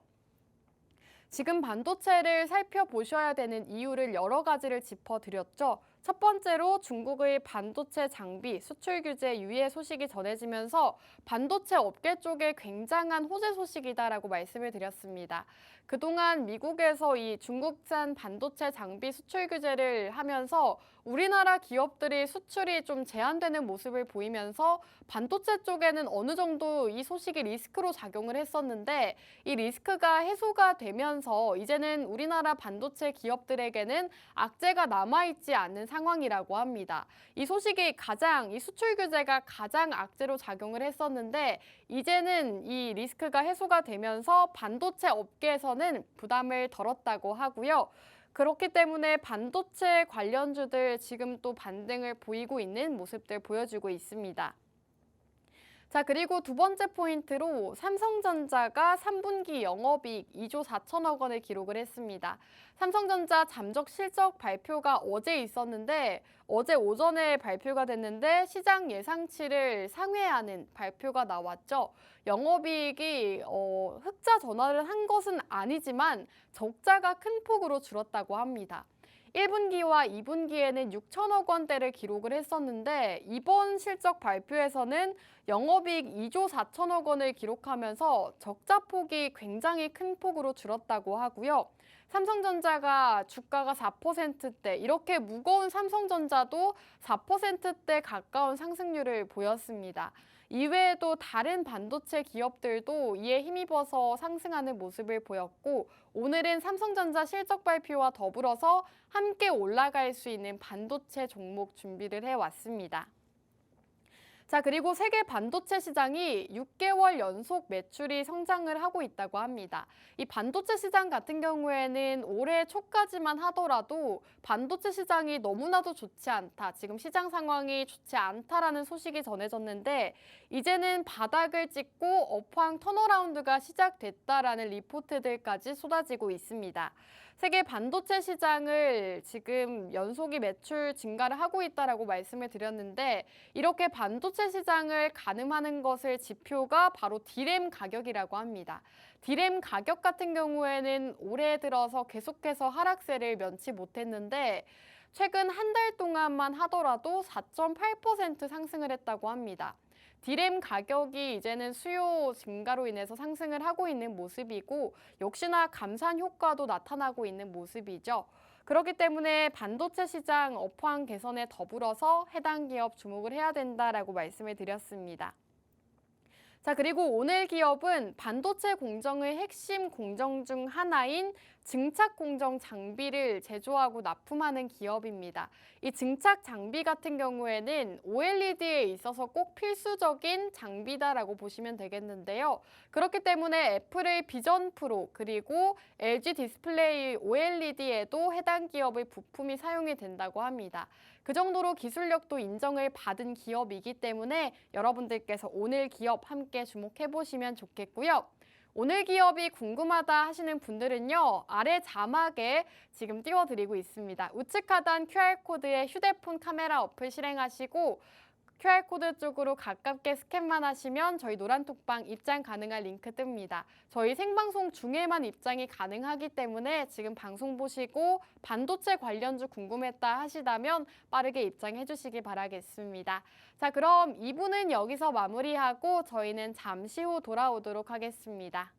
지금 반도체를 살펴보셔야 되는 이유를 여러 가지를 짚어드렸죠. 첫 번째로 중국의 반도체 장비 수출 규제 유예 소식이 전해지면서 반도체 업계 쪽에 굉장한 호재 소식이다라고 말씀을 드렸습니다. 그동안 미국에서 이 중국산 반도체 장비 수출 규제를 하면서 우리나라 기업들이 수출이 좀 제한되는 모습을 보이면서 반도체 쪽에는 어느 정도 이 소식이 리스크로 작용을 했었는데 이 리스크가 해소가 되면서 이제는 우리나라 반도체 기업들에게는 악재가 남아있지 않는 상황이라고 합니다. 이 소식이 이 수출 규제가 가장 악재로 작용을 했었는데 이제는 이 리스크가 해소가 되면서 반도체 업계에서는 부담을 덜었다고 하고요. 그렇기 때문에 반도체 관련주들 지금 또 반등을 보이고 있는 모습들 보여주고 있습니다. 자, 그리고 두 번째 포인트로 삼성전자가 3분기 영업이익 2조 4천억 원을 기록을 했습니다. 삼성전자 잠적 실적 발표가 어제 있었는데 어제 오전에 발표가 됐는데 시장 예상치를 상회하는 발표가 나왔죠. 영업이익이 흑자 전환을 한 것은 아니지만 적자가 큰 폭으로 줄었다고 합니다. 1분기와 2분기에는 6천억 원대를 기록을 했었는데 이번 실적 발표에서는 영업이익 2조 4천억 원을 기록하면서 적자 폭이 굉장히 큰 폭으로 줄었다고 하고요. 삼성전자가 주가가 4%대, 이렇게 무거운 삼성전자도 4%대 가까운 상승률을 보였습니다. 이외에도 다른 반도체 기업들도 이에 힘입어서 상승하는 모습을 보였고 오늘은 삼성전자 실적 발표와 더불어서 함께 올라갈 수 있는 반도체 종목 준비를 해왔습니다. 자, 그리고 세계 반도체 시장이 6개월 연속 매출이 성장을 하고 있다고 합니다. 이 반도체 시장 같은 경우에는 올해 초까지만 하더라도 반도체 시장이 너무나도 좋지 않다, 지금 시장 상황이 좋지 않다라는 소식이 전해졌는데 이제는 바닥을 찍고 업황 턴어라운드가 시작됐다라는 리포트들까지 쏟아지고 있습니다. 세계 반도체 시장을 지금 연속이 매출 증가를 하고 있다라고 말씀을 드렸는데 이렇게 반도체 시장을 가늠하는 것을 지표가 바로 D램 가격이라고 합니다. D램 가격 같은 경우에는 올해 들어서 계속해서 하락세를 면치 못했는데 최근 한 달 동안만 하더라도 4.8% 상승을 했다고 합니다. D램 가격이 이제는 수요 증가로 인해서 상승을 하고 있는 모습이고 역시나 감산 효과도 나타나고 있는 모습이죠. 그렇기 때문에 반도체 시장 업황 개선에 더불어서 해당 기업 주목을 해야 된다라고 말씀을 드렸습니다. 자, 그리고 오늘 기업은 반도체 공정의 핵심 공정 중 하나인 증착 공정 장비를 제조하고 납품하는 기업입니다. 이 증착 장비 같은 경우에는 OLED에 있어서 꼭 필수적인 장비다라고 보시면 되겠는데요. 그렇기 때문에 애플의 비전 프로 그리고 LG 디스플레이 OLED에도 해당 기업의 부품이 사용이 된다고 합니다. 그 정도로 기술력도 인정을 받은 기업이기 때문에 여러분들께서 오늘 기업 함께 주목해 보시면 좋겠고요. 오늘 기업이 궁금하다 하시는 분들은요, 아래 자막에 지금 띄워드리고 있습니다. 우측 하단 QR코드에 휴대폰 카메라 어플 실행하시고 QR코드 쪽으로 가깝게 스캔만 하시면 저희 노란톡방 입장 가능한 링크 뜹니다. 저희 생방송 중에만 입장이 가능하기 때문에 지금 방송 보시고 반도체 관련주 궁금했다 하시다면 빠르게 입장해 주시기 바라겠습니다. 자, 그럼 2부는 여기서 마무리하고 저희는 잠시 후 돌아오도록 하겠습니다.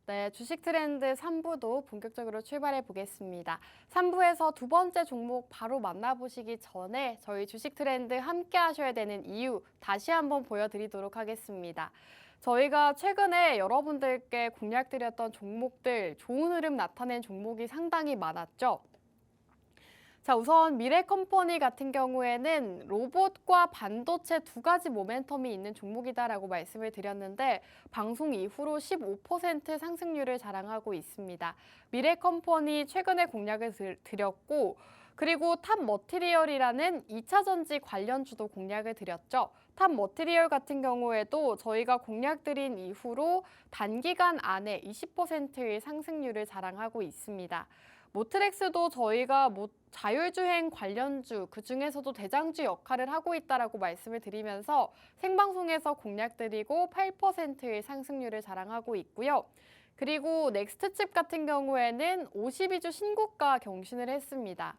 네, 주식 트렌드 3부도 본격적으로 출발해 보겠습니다. 3부에서 두 번째 종목 바로 만나보시기 전에 저희 주식 트렌드 함께 하셔야 되는 이유 다시 한번 보여드리도록 하겠습니다. 저희가 최근에 여러분들께 공략드렸던 종목들 좋은 흐름 나타낸 종목이 상당히 많았죠. 자, 우선 미래컴퍼니 같은 경우에는 로봇과 반도체 두 가지 모멘텀이 있는 종목이다라고 말씀을 드렸는데 방송 이후로 15% 상승률을 자랑하고 있습니다. 미래컴퍼니 최근에 공략을 드렸고 그리고 탑머티리얼이라는 2차 전지 관련주도 공략을 드렸죠. 탑머티리얼 같은 경우에도 저희가 공략드린 이후로 단기간 안에 20%의 상승률을 자랑하고 있습니다. 모트렉스도 저희가 자율주행 관련주, 그중에서도 대장주 역할을 하고 있다라고 말씀을 드리면서 생방송에서 공략드리고 8%의 상승률을 자랑하고 있고요. 그리고 넥스트칩 같은 경우에는 52주 신고가 경신을 했습니다.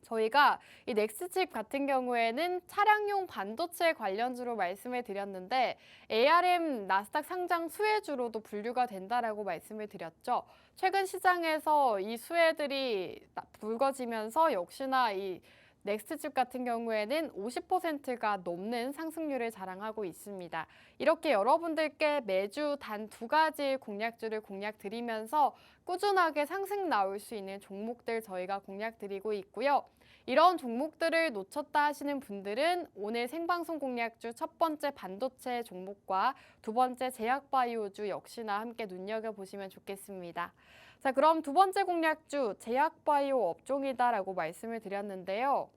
저희가 이 넥스칩 같은 경우에는 차량용 반도체 관련주로 말씀을 드렸는데 ARM 나스닥 상장 수혜주로도 분류가 된다라고 말씀을 드렸죠. 최근 시장에서 이 수혜들이 불거지면서 역시나 이 넥스트칩 같은 경우에는 50%가 넘는 상승률을 자랑하고 있습니다. 이렇게 여러분들께 매주 단 두 가지 공략주를 공략드리면서 꾸준하게 상승 나올 수 있는 종목들 저희가 공략드리고 있고요. 이런 종목들을 놓쳤다 하시는 분들은 오늘 생방송 공략주 첫 번째 반도체 종목과 두 번째 제약바이오주 역시나 함께 눈여겨보시면 좋겠습니다. 자, 그럼 두 번째 공략주 제약바이오 업종이다라고 말씀을 드렸는데요.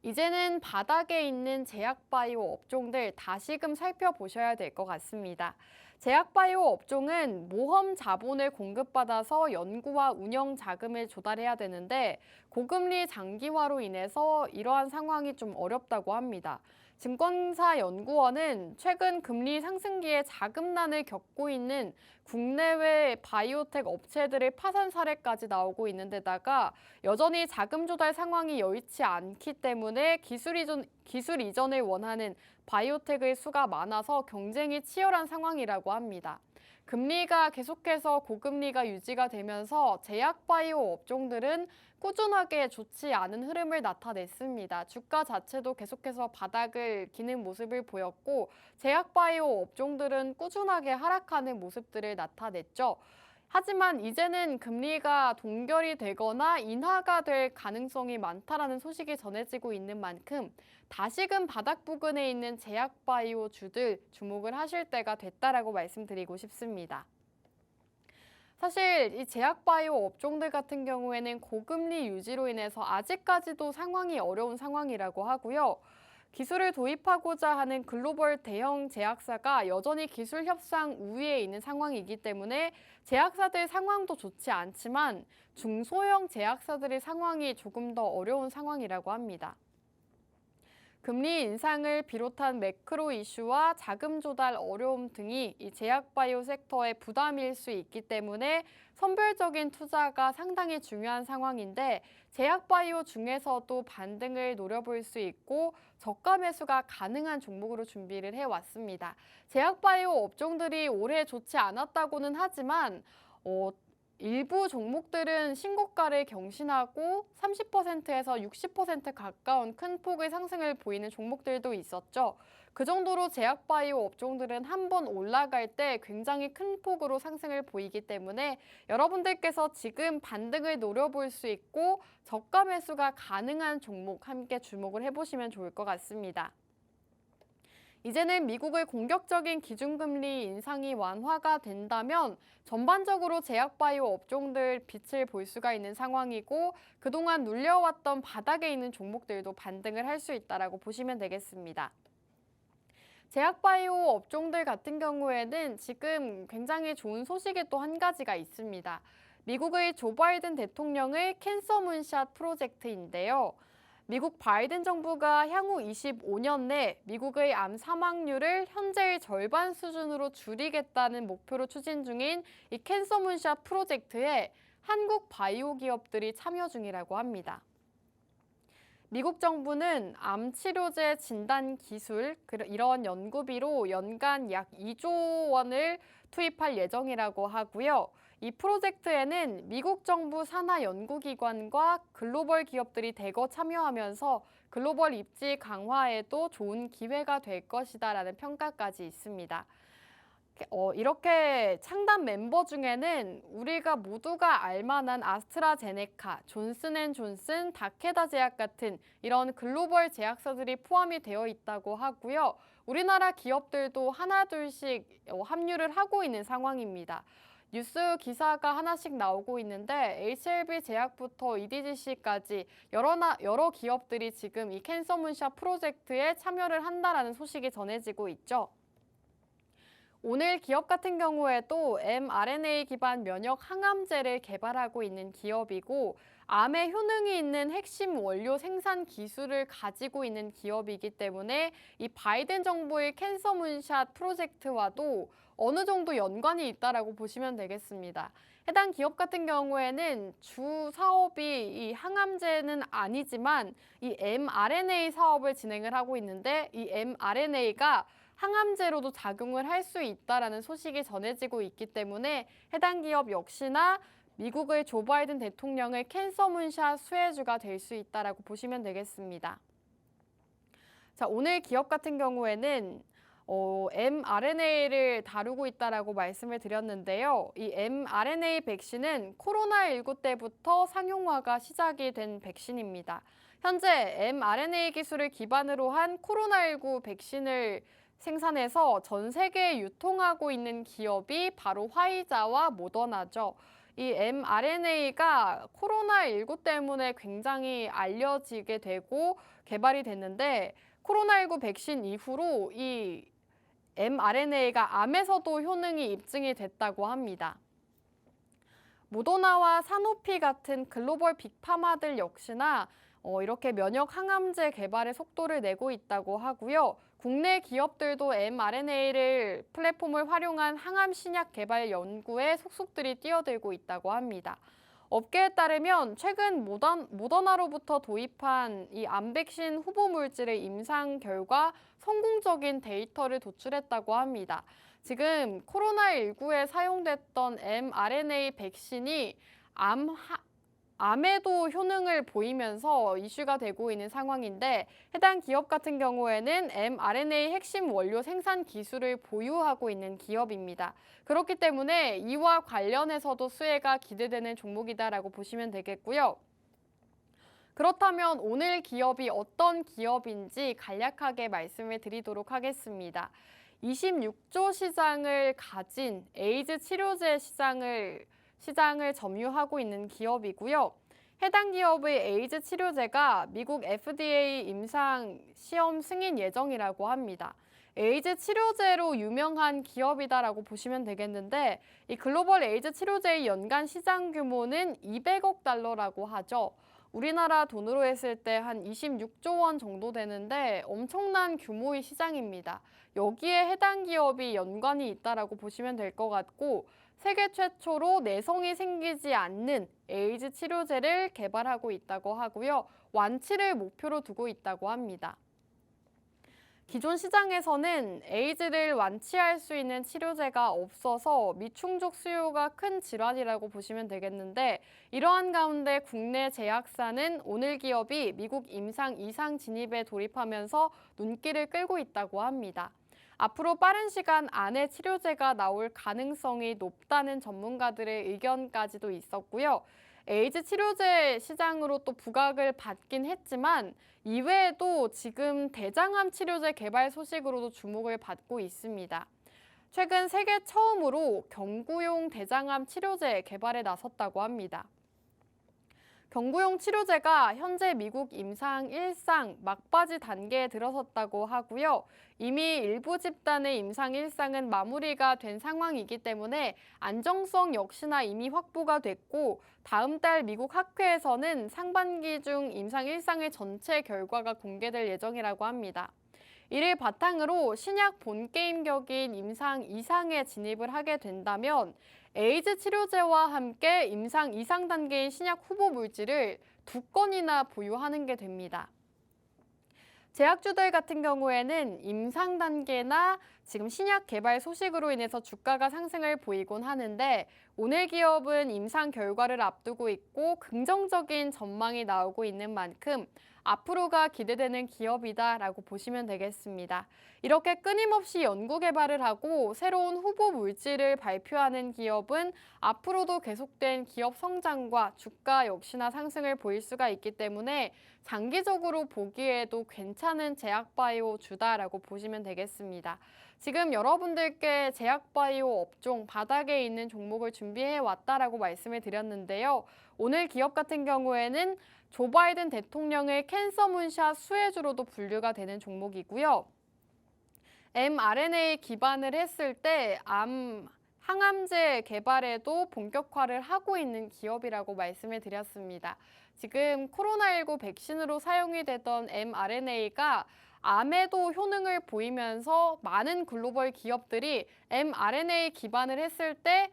이제는 바닥에 있는 제약바이오 업종들 다시금 살펴보셔야 될 것 같습니다. 제약바이오 업종은 모험 자본을 공급받아서 연구와 운영 자금을 조달해야 되는데 고금리 장기화로 인해서 이러한 상황이 좀 어렵다고 합니다. 증권사 연구원은 최근 금리 상승기에 자금난을 겪고 있는 국내외 바이오텍 업체들의 파산 사례까지 나오고 있는 데다가 여전히 자금 조달 상황이 여의치 않기 때문에 기술 이전을 원하는 바이오텍의 수가 많아서 경쟁이 치열한 상황이라고 합니다. 금리가 계속해서 고금리가 유지가 되면서 제약바이오 업종들은 꾸준하게 좋지 않은 흐름을 나타냈습니다. 주가 자체도 계속해서 바닥을 기는 모습을 보였고 제약바이오 업종들은 꾸준하게 하락하는 모습들을 나타냈죠. 하지만 이제는 금리가 동결이 되거나 인하가 될 가능성이 많다라는 소식이 전해지고 있는 만큼 다시금 바닥 부근에 있는 제약바이오주들 주목을 하실 때가 됐다라고 말씀드리고 싶습니다. 사실 이 제약바이오 업종들 같은 경우에는 고금리 유지로 인해서 아직까지도 상황이 어려운 상황이라고 하고요. 기술을 도입하고자 하는 글로벌 대형 제약사가 여전히 기술 협상 우위에 있는 상황이기 때문에 제약사들 상황도 좋지 않지만 중소형 제약사들의 상황이 조금 더 어려운 상황이라고 합니다. 금리 인상을 비롯한 매크로 이슈와 자금 조달 어려움 등이 이 제약바이오 섹터의 부담일 수 있기 때문에 선별적인 투자가 상당히 중요한 상황인데 제약바이오 중에서도 반등을 노려볼 수 있고 저가 매수가 가능한 종목으로 준비를 해왔습니다. 제약바이오 업종들이 올해 좋지 않았다고는 하지만 일부 종목들은 신고가를 경신하고 30%에서 60% 가까운 큰 폭의 상승을 보이는 종목들도 있었죠. 그 정도로 제약바이오 업종들은 한번 올라갈 때 굉장히 큰 폭으로 상승을 보이기 때문에 여러분들께서 지금 반등을 노려볼 수 있고 저가 매수가 가능한 종목 함께 주목을 해보시면 좋을 것 같습니다. 이제는 미국의 공격적인 기준금리 인상이 완화가 된다면 전반적으로 제약바이오 업종들 빛을 볼 수가 있는 상황이고 그동안 눌려왔던 바닥에 있는 종목들도 반등을 할 수 있다고 보시면 되겠습니다. 제약바이오 업종들 같은 경우에는 지금 굉장히 좋은 소식이 또 한 가지가 있습니다. 미국의 조 바이든 대통령의 캔서 문샷 프로젝트인데요. 미국 바이든 정부가 향후 25년 내 미국의 암 사망률을 현재의 절반 수준으로 줄이겠다는 목표로 추진 중인 이 캔서 문샷 프로젝트에 한국 바이오 기업들이 참여 중이라고 합니다. 미국 정부는 암 치료제 진단 기술, 이런 연구비로 연간 약 2조 원을 투입할 예정이라고 하고요. 이 프로젝트에는 미국 정부 산하 연구기관과 글로벌 기업들이 대거 참여하면서 글로벌 입지 강화에도 좋은 기회가 될 것이다라는 평가까지 있습니다. 이렇게 창단 멤버 중에는 우리가 모두가 알만한 아스트라제네카, 존슨앤존슨, 다케다 제약 같은 이런 글로벌 제약사들이 포함이 되어 있다고 하고요. 우리나라 기업들도 하나둘씩 합류를 하고 있는 상황입니다. 뉴스 기사가 하나씩 나오고 있는데 HLB 제약부터 EDGC까지 여러 기업들이 지금 이 캔서 문샷 프로젝트에 참여를 한다라는 소식이 전해지고 있죠. 오늘 기업 같은 경우에도 mRNA 기반 면역 항암제를 개발하고 있는 기업이고 암에 효능이 있는 핵심 원료 생산 기술을 가지고 있는 기업이기 때문에 이 바이든 정부의 캔서 문샷 프로젝트와도 어느 정도 연관이 있다라고 보시면 되겠습니다. 해당 기업 같은 경우에는 주 사업이 이 항암제는 아니지만 이 mRNA 사업을 진행을 하고 있는데 이 mRNA가 항암제로도 작용을 할 수 있다라는 소식이 전해지고 있기 때문에 해당 기업 역시나 미국의 조 바이든 대통령의 캔서 문샷 수혜주가 될 수 있다라고 보시면 되겠습니다. 자, 오늘 기업 같은 경우에는 mRNA를 다루고 있다라고 말씀을 드렸는데요. 이 mRNA 백신은 코로나19 때부터 상용화가 시작이 된 백신입니다. 현재 mRNA 기술을 기반으로 한 코로나19 백신을 생산해서 전 세계에 유통하고 있는 기업이 바로 화이자와 모더나죠. 이 mRNA가 코로나19 때문에 굉장히 알려지게 되고 개발이 됐는데 코로나19 백신 이후로 이 mRNA가 암에서도 효능이 입증이 됐다고 합니다. 모더나와 사노피 같은 글로벌 빅파마들 역시나 이렇게 면역 항암제 개발에 속도를 내고 있다고 하고요. 국내 기업들도 mRNA를 플랫폼을 활용한 항암 신약 개발 연구에 속속들이 뛰어들고 있다고 합니다. 업계에 따르면 최근 모더나로부터 도입한 이 암 백신 후보 물질의 임상 결과 성공적인 데이터를 도출했다고 합니다. 지금 코로나19에 사용됐던 mRNA 백신이 암에도 효능을 보이면서 이슈가 되고 있는 상황인데 해당 기업 같은 경우에는 mRNA 핵심 원료 생산 기술을 보유하고 있는 기업입니다. 그렇기 때문에 이와 관련해서도 수혜가 기대되는 종목이다라고 보시면 되겠고요. 그렇다면 오늘 기업이 어떤 기업인지 간략하게 말씀을 드리도록 하겠습니다. 26조 시장을 가진 에이즈 치료제 시장을 점유하고 있는 기업이고요. 해당 기업의 에이즈 치료제가 미국 FDA 임상 시험 승인 예정이라고 합니다. 에이즈 치료제로 유명한 기업이다라고 보시면 되겠는데 이 글로벌 에이즈 치료제의 연간 시장 규모는 200억 달러라고 하죠. 우리나라 돈으로 했을 때 한 26조 원 정도 되는데 엄청난 규모의 시장입니다. 여기에 해당 기업이 연관이 있다라고 보시면 될 것 같고 세계 최초로 내성이 생기지 않는 에이즈 치료제를 개발하고 있다고 하고요. 완치를 목표로 두고 있다고 합니다. 기존 시장에서는 에이즈를 완치할 수 있는 치료제가 없어서 미충족 수요가 큰 질환이라고 보시면 되겠는데 이러한 가운데 국내 제약사는 오늘 기업이 미국 임상 2상 진입에 돌입하면서 눈길을 끌고 있다고 합니다. 앞으로 빠른 시간 안에 치료제가 나올 가능성이 높다는 전문가들의 의견까지도 있었고요. 에이즈 치료제 시장으로 또 부각을 받긴 했지만 이외에도 지금 대장암 치료제 개발 소식으로도 주목을 받고 있습니다. 최근 세계 처음으로 경구용 대장암 치료제 개발에 나섰다고 합니다. 경구용 치료제가 현재 미국 임상 1상 막바지 단계에 들어섰다고 하고요. 이미 일부 집단의 임상 1상은 마무리가 된 상황이기 때문에 안정성 역시나 이미 확보가 됐고 다음 달 미국 학회에서는 상반기 중 임상 1상의 전체 결과가 공개될 예정이라고 합니다. 이를 바탕으로 신약 본게임 격인 임상 2상에 진입을 하게 된다면 에이즈 치료제와 함께 임상 2상 단계인 신약 후보 물질을 2건이나 보유하는 게 됩니다. 제약주들 같은 경우에는 임상 단계나 지금 신약 개발 소식으로 인해서 주가가 상승을 보이곤 하는데 오늘 기업은 임상 결과를 앞두고 있고 긍정적인 전망이 나오고 있는 만큼 앞으로가 기대되는 기업이다라고 보시면 되겠습니다. 이렇게 끊임없이 연구 개발을 하고 새로운 후보 물질을 발표하는 기업은 앞으로도 계속된 기업 성장과 주가 역시나 상승을 보일 수가 있기 때문에 장기적으로 보기에도 괜찮은 제약바이오 주다라고 보시면 되겠습니다. 지금 여러분들께 제약바이오 업종 바닥에 있는 종목을 준비해 왔다라고 말씀을 드렸는데요. 오늘 기업 같은 경우에는 조 바이든 대통령의 캔서 문샷 수혜주로도 분류가 되는 종목이고요. mRNA 기반을 했을 때 항암제 개발에도 본격화를 하고 있는 기업이라고 말씀을 드렸습니다. 지금 코로나19 백신으로 사용이 되던 mRNA가 암에도 효능을 보이면서 많은 글로벌 기업들이 mRNA 기반을 했을 때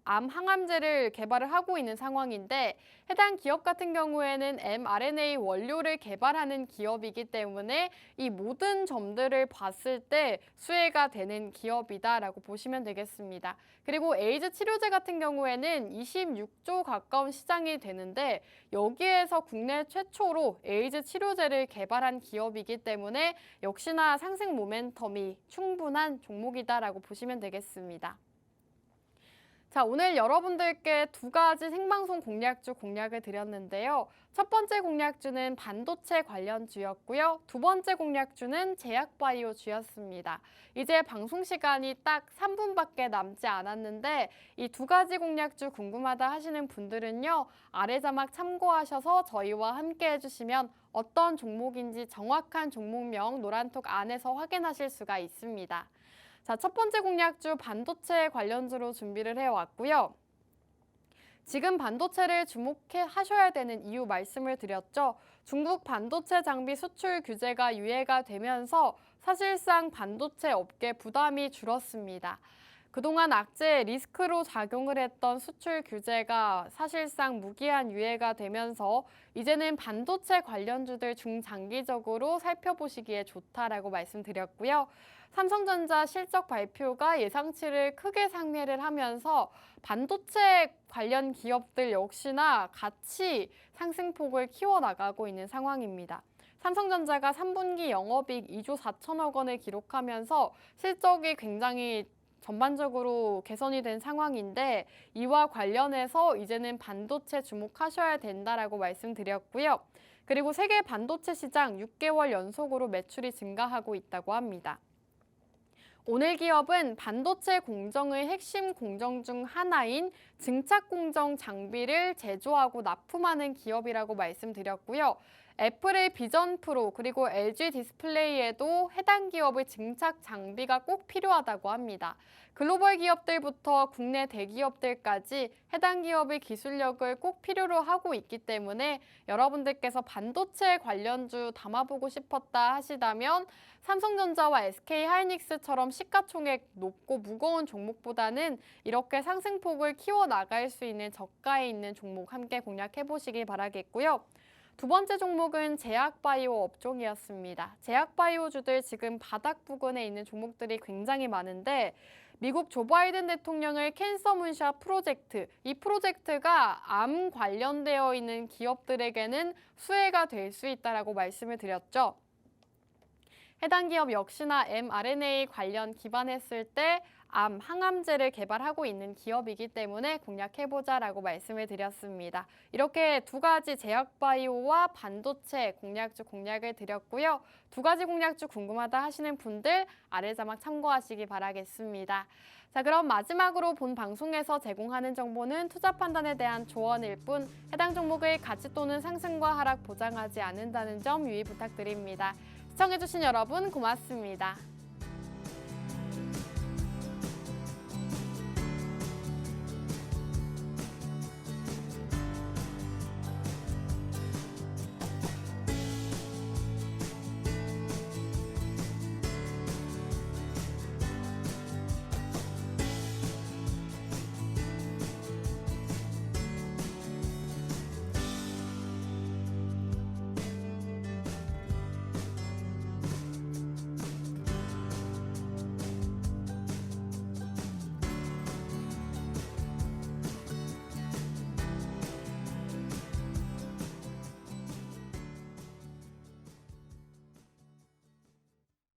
암 항암제를 개발을 하고 있는 상황인데 해당 기업 같은 경우에는 mRNA 원료를 개발하는 기업이기 때문에 이 모든 점들을 봤을 때 수혜가 되는 기업이다라고 보시면 되겠습니다. 그리고 에이즈 치료제 같은 경우에는 26조 가까운 시장이 되는데 여기에서 국내 최초로 에이즈 치료제를 개발한 기업이기 때문에 역시나 상승 모멘텀이 충분한 종목이다라고 보시면 되겠습니다. 자, 오늘 여러분들께 두 가지 생방송 공략주 공략을 드렸는데요. 첫 번째 공략주는 반도체 관련주였고요. 두 번째 공략주는 제약바이오주였습니다. 이제 방송 시간이 딱 3분밖에 남지 않았는데 이 두 가지 공략주 궁금하다 하시는 분들은요. 아래 자막 참고하셔서 저희와 함께 해주시면 어떤 종목인지 정확한 종목명 노란톡 안에서 확인하실 수가 있습니다. 자, 첫 번째 공략주 반도체 관련주로 준비를 해왔고요. 지금 반도체를 주목하셔야 되는 이유 말씀을 드렸죠. 중국 반도체 장비 수출 규제가 유예가 되면서 사실상 반도체 업계 부담이 줄었습니다. 그동안 악재 리스크로 작용을 했던 수출 규제가 사실상 무기한 유예가 되면서 이제는 반도체 관련주들 중장기적으로 살펴보시기에 좋다라고 말씀드렸고요. 삼성전자 실적 발표가 예상치를 크게 상회를 하면서 반도체 관련 기업들 역시나 같이 상승폭을 키워나가고 있는 상황입니다. 삼성전자가 3분기 영업이익 2조 4천억 원을 기록하면서 실적이 굉장히 전반적으로 개선이 된 상황인데 이와 관련해서 이제는 반도체 주목하셔야 된다라고 말씀드렸고요. 그리고 세계 반도체 시장 6개월 연속으로 매출이 증가하고 있다고 합니다. 오늘 기업은 반도체 공정의 핵심 공정 중 하나인 증착 공정 장비를 제조하고 납품하는 기업이라고 말씀드렸고요. 애플의 비전 프로 그리고 LG 디스플레이에도 해당 기업의 증착 장비가 꼭 필요하다고 합니다. 글로벌 기업들부터 국내 대기업들까지 해당 기업의 기술력을 꼭 필요로 하고 있기 때문에 여러분들께서 반도체 관련주 담아보고 싶었다 하시다면 삼성전자와 SK하이닉스처럼 시가총액 높고 무거운 종목보다는 이렇게 상승폭을 키워나갈 수 있는 저가에 있는 종목 함께 공략해보시기 바라겠고요. 두 번째 종목은 제약바이오 업종이었습니다. 제약바이오주들 지금 바닥 부근에 있는 종목들이 굉장히 많은데 미국 조 바이든 대통령의 캔서 문샷 프로젝트, 이 프로젝트가 암 관련되어 있는 기업들에게는 수혜가 될 수 있다라고 말씀을 드렸죠. 해당 기업 역시나 mRNA 관련 기반했을 때 암 항암제를 개발하고 있는 기업이기 때문에 공략해보자라고 말씀을 드렸습니다. 이렇게 두 가지 제약바이오와 반도체 공략주 공략을 드렸고요. 두 가지 공략주 궁금하다 하시는 분들 아래 자막 참고하시기 바라겠습니다. 자, 그럼 마지막으로 본 방송에서 제공하는 정보는 투자 판단에 대한 조언일 뿐 해당 종목의 가치 또는 상승과 하락 보장하지 않는다는 점 유의 부탁드립니다. 시청해주신 여러분 고맙습니다.